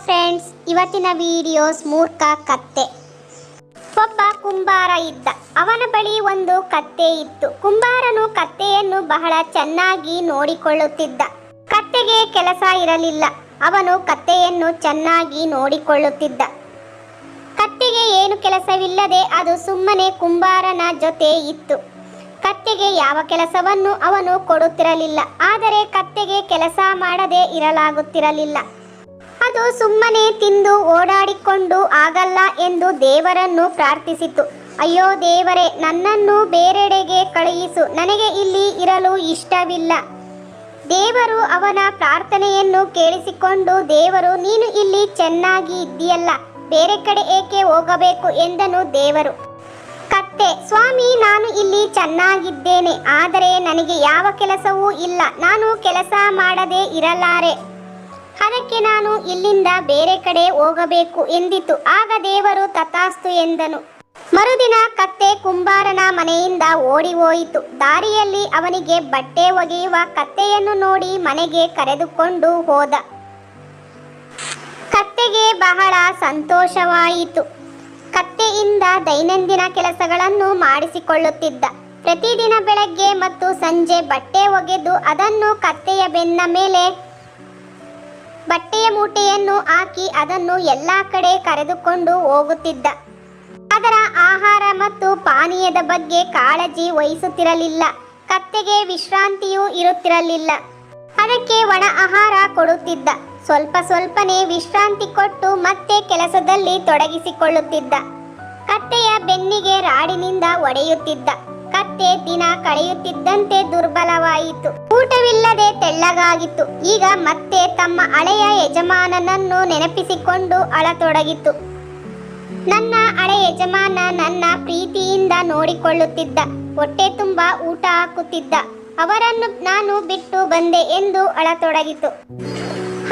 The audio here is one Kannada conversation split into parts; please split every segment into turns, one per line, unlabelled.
ಫ್ರೆಂಡ್ಸ್, ಇವತ್ತಿನ ವಿಡಿಯೋಸ್ ಮೂರ್ಖ ಕತ್ತೆ. ಒಬ್ಬ ಕುಂಬಾರ ಇದ್ದ. ಅವನ ಬಳಿ ಒಂದು ಕತ್ತೆ ಇತ್ತು. ಕುಂಬಾರನು ಕತ್ತೆಯನ್ನು ಬಹಳ ಚೆನ್ನಾಗಿ ನೋಡಿಕೊಳ್ಳುತ್ತಿದ್ದ. ಕತ್ತೆಗೆ ಕೆಲಸ ಇರಲಿಲ್ಲ. ಅವನು ಕತ್ತೆಯನ್ನು ಚೆನ್ನಾಗಿ ನೋಡಿಕೊಳ್ಳುತ್ತಿದ್ದ. ಕತ್ತೆಗೆ ಏನು ಕೆಲಸವಿಲ್ಲದೆ ಅದು ಸುಮ್ಮನೆ ಕುಂಬಾರನ ಜೊತೆ ಇತ್ತು. ಕತ್ತೆಗೆ ಯಾವ ಕೆಲಸವನ್ನು ಅವನು ಕೊಡುತ್ತಿರಲಿಲ್ಲ. ಆದರೆ ಕತ್ತೆಗೆ ಕೆಲಸ ಮಾಡದೆ ಇರಲಾಗುತ್ತಿರಲಿಲ್ಲ. ಅದು ಸುಮ್ಮನೆ ತಿಂದು ಓಡಾಡಿಕೊಂಡು ಆಗಲ್ಲ ಎಂದು ದೇವರನ್ನು ಪ್ರಾರ್ಥಿಸಿತು. ಅಯ್ಯೋ ದೇವರೇ, ನನ್ನನ್ನು ಬೇರೆಡೆಗೆ ಕಳುಹಿಸು, ನನಗೆ ಇಲ್ಲಿ ಇರಲು ಇಷ್ಟವಿಲ್ಲ. ದೇವರು ಅವನ ಪ್ರಾರ್ಥನೆಯನ್ನು ಕೇಳಿಸಿಕೊಂಡು, ದೇವರು, ನೀನು ಇಲ್ಲಿ ಚೆನ್ನಾಗಿ ಇದ್ದೀಯಲ್ಲ, ಬೇರೆ ಕಡೆ ಏಕೆ ಹೋಗಬೇಕು ಎಂದನು ದೇವರು. ಕತ್ತೆ, ಸ್ವಾಮಿ, ನಾನು ಇಲ್ಲಿ ಚೆನ್ನಾಗಿದ್ದೇನೆ, ಆದರೆ ನನಗೆ ಯಾವ ಕೆಲಸವೂ ಇಲ್ಲ, ನಾನು ಕೆಲಸ ಮಾಡದೆ ಇರಲಾರೆ, ಅದಕ್ಕೆ ನಾನು ಇಲ್ಲಿಂದ ಬೇರೆ ಕಡೆ ಹೋಗಬೇಕು ಎಂದಿತು. ಆಗ ದೇವರು ತಥಾಸ್ತು ಎಂದನು. ಮರುದಿನ ಕತ್ತೆ ಕುಂಬಾರನ ಮನೆಯಿಂದ ಓಡಿ ಹೋಯಿತು. ದಾರಿಯಲ್ಲಿ ಅವನಿಗೆ ಬಟ್ಟೆ ಒಗೆಯುವ ಕತ್ತೆಯನ್ನು ನೋಡಿ ಮನೆಗೆ ಕರೆದುಕೊಂಡು ಹೋದ. ಕತ್ತೆಗೆ ಬಹಳ ಸಂತೋಷವಾಯಿತು. ಕತ್ತೆಯಿಂದ ದೈನಂದಿನ ಕೆಲಸಗಳನ್ನು ಮಾಡಿಸಿಕೊಳ್ಳುತ್ತಿದ್ದ. ಪ್ರತಿದಿನ ಬೆಳಗ್ಗೆ ಮತ್ತು ಸಂಜೆ ಬಟ್ಟೆ ಒಗೆದು ಅದನ್ನು ಕತ್ತೆಯ ಬೆನ್ನ ಮೇಲೆ ಬಟ್ಟೆಯ ಮೂಟೆಯನ್ನು ಹಾಕಿ ಅದನ್ನು ಎಲ್ಲ ಕಡೆ ಕರೆದುಕೊಂಡು ಹೋಗುತ್ತಿದ್ದ. ಅದರ ಆಹಾರ ಮತ್ತು ಪಾನೀಯದ ಬಗ್ಗೆ ಕಾಳಜಿ ವಹಿಸುತ್ತಿರಲಿಲ್ಲ. ಕತ್ತೆಗೆ ವಿಶ್ರಾಂತಿಯೂ ಇರುತ್ತಿರಲಿಲ್ಲ. ಅದಕ್ಕೆ ಒಣ ಆಹಾರ ಕೊಡುತ್ತಿದ್ದ. ಸ್ವಲ್ಪ ಸ್ವಲ್ಪನೇ ವಿಶ್ರಾಂತಿ ಕೊಟ್ಟು ಮತ್ತೆ ಕೆಲಸದಲ್ಲಿ ತೊಡಗಿಸಿಕೊಳ್ಳುತ್ತಿದ್ದ. ಕತ್ತೆಯ ಬೆನ್ನಿಗೆ ರಾಡಿನಿಂದ ಹೊಡೆಯುತ್ತಿದ್ದ. ಕತ್ತೆ ದಿನ ಕಳೆಯುತ್ತಿದ್ದಂತೆ ದುರ್ಬಲವಾಯಿತು. ಊಟವಿಲ್ಲದೆ ತೆಳ್ಳಗಾಗಿತ್ತು. ಈಗ ಮತ್ತೆ ತಮ್ಮ ಹಳೆಯ ಯಜಮಾನನನ್ನು ನೆನಪಿಸಿಕೊಂಡು ಅಳತೊಡಗಿತು. ನನ್ನ ಹಳೆ ಯಜಮಾನ ನನ್ನ ಪ್ರೀತಿಯಿಂದ ನೋಡಿಕೊಳ್ಳುತ್ತಿದ್ದ, ಹೊಟ್ಟೆ ತುಂಬ ಊಟ ಹಾಕುತ್ತಿದ್ದ, ಅವರನ್ನು ನಾನು ಬಿಟ್ಟು ಬಂದೆ ಎಂದು ಅಳತೊಡಗಿತು.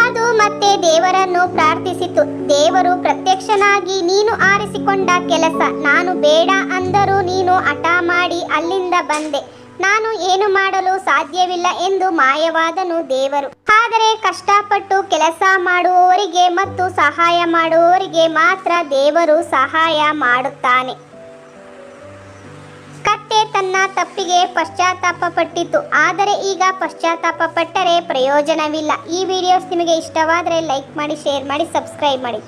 ಅದು ಮತ್ತೆ ದೇವರನ್ನು ಪ್ರಾರ್ಥಿಸಿತು. ದೇವರು ಪ್ರತ್ಯಕ್ಷನಾಗಿ, ನೀನು ಆರಿಸಿಕೊಂಡ ಕೆಲಸ, ನಾನು ಬೇಡ ಅಂದರೂ ನೀನು ಹಠ ಮಾಡಿ ಅಲ್ಲಿಂದ ಬಂದೆ, ನಾನು ಏನು ಮಾಡಲು ಸಾಧ್ಯವಿಲ್ಲ ಎಂದು ಮಾಯವಾದನು ದೇವರು. ಆದರೆ ಕಷ್ಟಪಟ್ಟು ಕೆಲಸ ಮಾಡುವವರಿಗೆ ಮತ್ತು ಸಹಾಯ ಮಾಡುವವರಿಗೆ ಮಾತ್ರ ದೇವರು ಸಹಾಯ ಮಾಡುತ್ತಾನೆ. ಕತ್ತೆ ತನ್ನ ತಪ್ಪಿಗೆ ಪಶ್ಚಾತ್ತಾಪ ಪಟ್ಟಿತು. ಆದರೆ ಈಗ ಪಶ್ಚಾತ್ತಾಪ ಪಟ್ಟರೆ ಪ್ರಯೋಜನವಿಲ್ಲ. ಈ ವಿಡಿಯೋಸ್ ನಿಮಗೆ ಇಷ್ಟವಾದರೆ ಲೈಕ್ ಮಾಡಿ, ಶೇರ್ ಮಾಡಿ, ಸಬ್ಸ್ಕ್ರೈಬ್ ಮಾಡಿ.